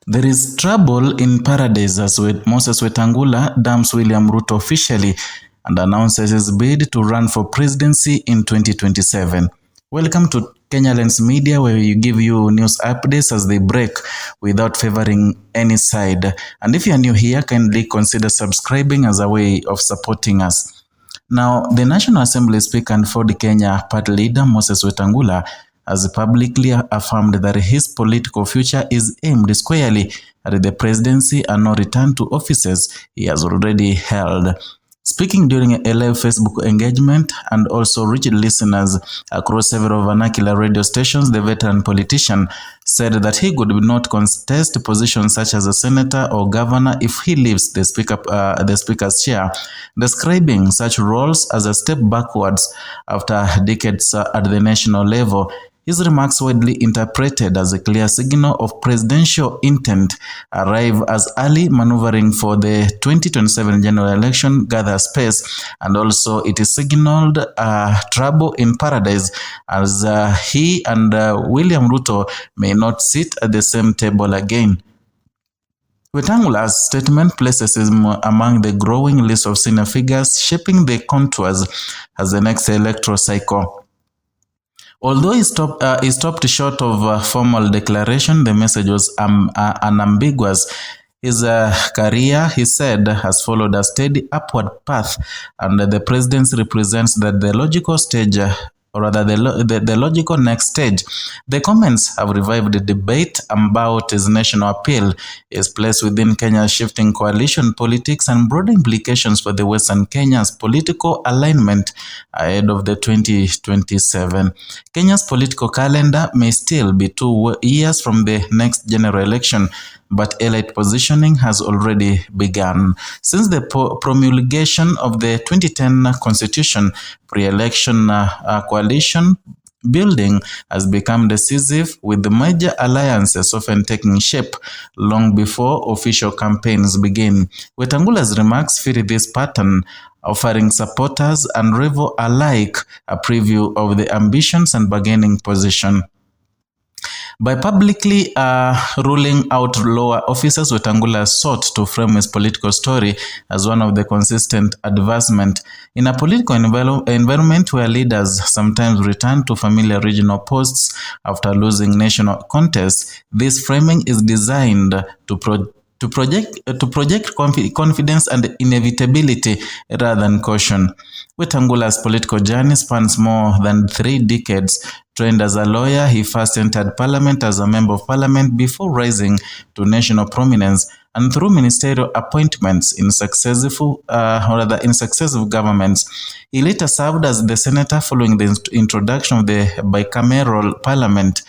There is trouble in paradise as Moses Wetangula dumps William Ruto officially and announces his bid to run for presidency in 2027. Welcome to Kenya Lens Media, where we give you news updates as they break without favoring any side. And if you are new here, kindly consider subscribing as a way of supporting us. Now, the National Assembly Speaker and Ford Kenya party leader Moses Wetangula has publicly affirmed that his political future is aimed squarely at the presidency and no return to offices he has already held. Speaking during a live Facebook engagement and also reached listeners across several vernacular radio stations, the veteran politician said that he could not contest positions such as a senator or governor if he leaves the speaker's chair, describing such roles as a step backwards after decades at the national level. His remarks, widely interpreted as a clear signal of presidential intent, arrive as early maneuvering for the 2027 general election gathers pace, and also it is signaled trouble in paradise as he and William Ruto may not sit at the same table again. Wetangula's statement places him among the growing list of senior figures shaping the contours as the next electoral cycle. Although he stopped short of a formal declaration, the message was unambiguous. His career, he said, has followed a steady upward path, and the presidency represents that the logical stage, or rather the logical next stage. The comments have revived the debate about his national appeal, his place within Kenya's shifting coalition politics, and broader implications for the Western Kenya's political alignment ahead of the 2027. Kenya's political calendar may still be 2 years from the next general election, but elite positioning has already begun. Since the promulgation of the 2010 Constitution, pre-election coalition building has become decisive, with the major alliances often taking shape long before official campaigns begin. Wetangula's remarks fit this pattern, offering supporters and rival alike a preview of the ambitions and bargaining position. By publicly ruling out lower officers, Wetangula sought to frame his political story as one of the consistent advancement. In a political environment where leaders sometimes return to familiar regional posts after losing national contests, this framing is designed to project confidence and inevitability rather than caution. Wetangula's political journey spans more than 3 decades. Trained as a lawyer, he first entered parliament as a member of parliament before rising to national prominence, and through ministerial appointments in successive governments. He later served as the senator following the introduction of the bicameral parliament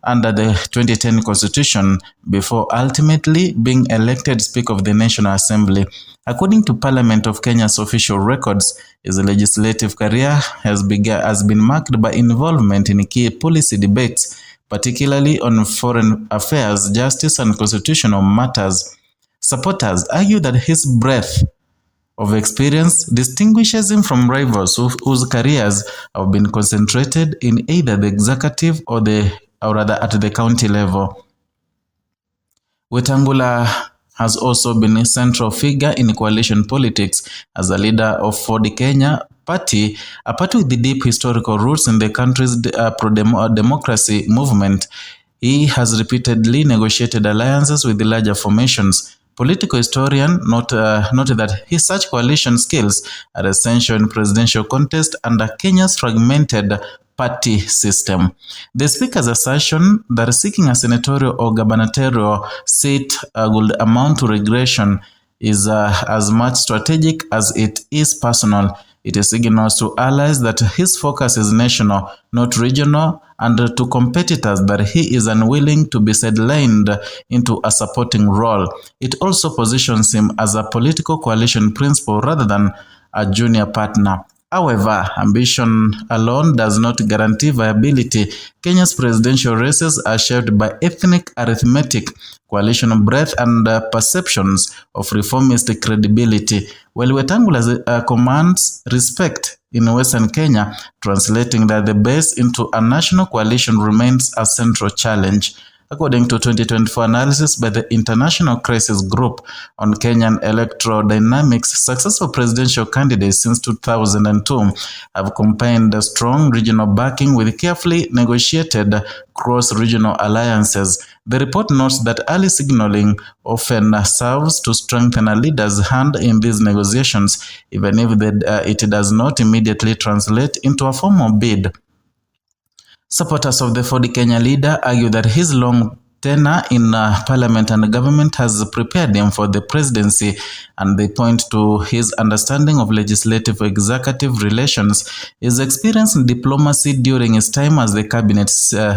under the 2010 Constitution, before ultimately being elected Speaker of the National Assembly. According to Parliament of Kenya's official records, his legislative career has been marked by involvement in key policy debates, particularly on foreign affairs, justice, and constitutional matters. Supporters argue that his breadth of experience distinguishes him from rivals whose careers have been concentrated in either the executive or rather at the county level. Wetangula has also been a central figure in coalition politics as a leader of Ford Kenya party, a party with the deep historical roots in the country's pro-democracy movement. He has repeatedly negotiated alliances with the larger formations. Political historian noted that his such coalition skills are essential in presidential contest under Kenya's fragmented party system. The speaker's assertion that seeking a senatorial or gubernatorial seat would amount to regression is as much strategic as it is personal. It signals to allies that his focus is national, not regional, and to competitors that he is unwilling to be sidelined into a supporting role. It also positions him as a political coalition principal rather than a junior partner. However, ambition alone does not guarantee viability. Kenya's presidential races are shaped by ethnic arithmetic, coalition breadth, and perceptions of reformist credibility. While Wetangula commands respect in Western Kenya, translating that the base into a national coalition remains a central challenge. According to 2024 analysis by the International Crisis Group on Kenyan electoral dynamics, successful presidential candidates since 2002 have combined a strong regional backing with carefully negotiated cross-regional alliances. The report notes that early signaling often serves to strengthen a leader's hand in these negotiations, even if it does not immediately translate into a formal bid. Supporters of the 4D Kenya leader argue that his long tenure in parliament and government has prepared him for the presidency, and they point to his understanding of legislative-executive relations, his experience in diplomacy during his time as the cabinet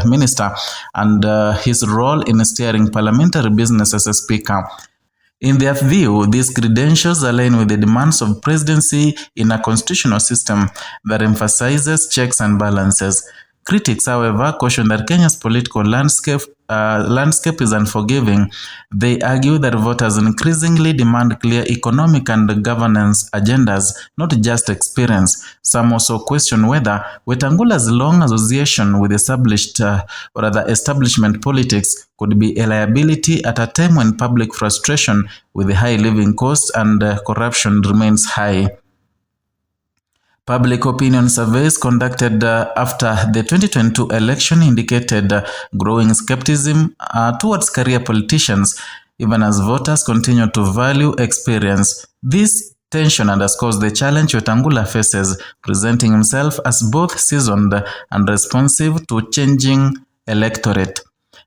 minister, and his role in steering parliamentary business as a speaker. In their view, these credentials align with the demands of presidency in a constitutional system that emphasizes checks and balances. Critics, however, caution that Kenya's political landscape is unforgiving. They argue that voters increasingly demand clear economic and governance agendas, not just experience. Some also question whether Wetangula's long association with establishment politics could be a liability at a time when public frustration with high living costs and corruption remains high. Public opinion surveys conducted after the 2022 election indicated growing skepticism towards career politicians, even as voters continue to value experience. This tension underscores the challenge Wetangula faces, presenting himself as both seasoned and responsive to changing electorate.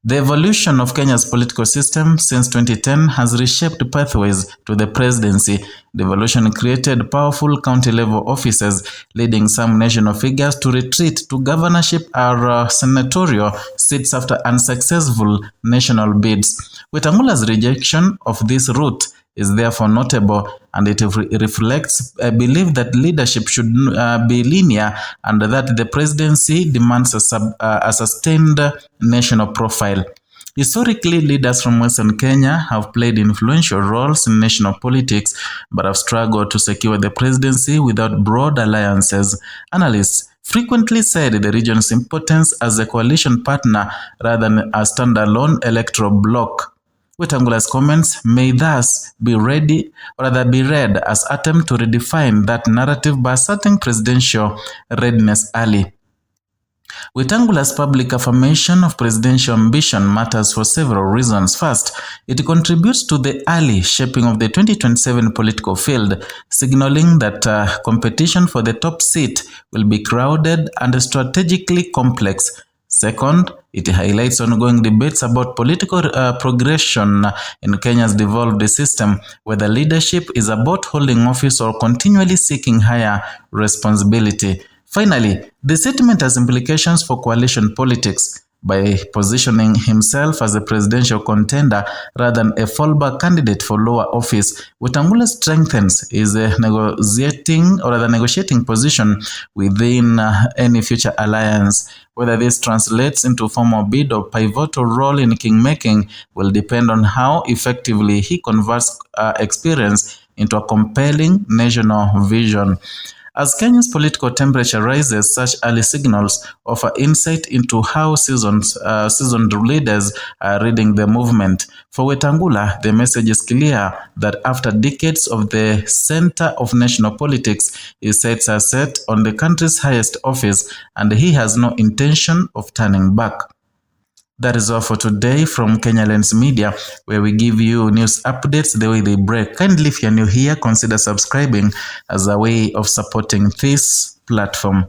The evolution of Kenya's political system since 2010 has reshaped pathways to the presidency. The evolution created powerful county-level offices, leading some national figures to retreat to governorship or senatorial seats after unsuccessful national bids. Wetangula's rejection of this route is therefore notable, and it reflects a belief that leadership should be linear and that the presidency demands a sustained national profile. Historically, leaders from Western Kenya have played influential roles in national politics, but have struggled to secure the presidency without broad alliances. Analysts frequently said the region's importance as a coalition partner rather than a standalone electoral bloc. Wetangula's comments may thus be read as attempt to redefine that narrative by asserting presidential readiness early. Wetangula's public affirmation of presidential ambition matters for several reasons. First, it contributes to the early shaping of the 2027 political field, signaling that competition for the top seat will be crowded and strategically complex. Second, it highlights ongoing debates about political progression in Kenya's devolved system, whether leadership is about holding office or continually seeking higher responsibility. Finally, the statement has implications for coalition politics. By positioning himself as a presidential contender rather than a fallback candidate for lower office, Wetangula strengthens his negotiating position within any future alliance. Whether this translates into formal bid or pivotal role in kingmaking will depend on how effectively he converts experience into a compelling national vision. As Kenya's political temperature rises, such early signals offer insight into how seasoned leaders are reading the movement. For Wetangula, the message is clear that after decades of the center of national politics, his sights are set on the country's highest office, and he has no intention of turning back. That is all for today from Kenya Lens Media, where we give you news updates the way they break. Kindly, if you're new here, consider subscribing as a way of supporting this platform.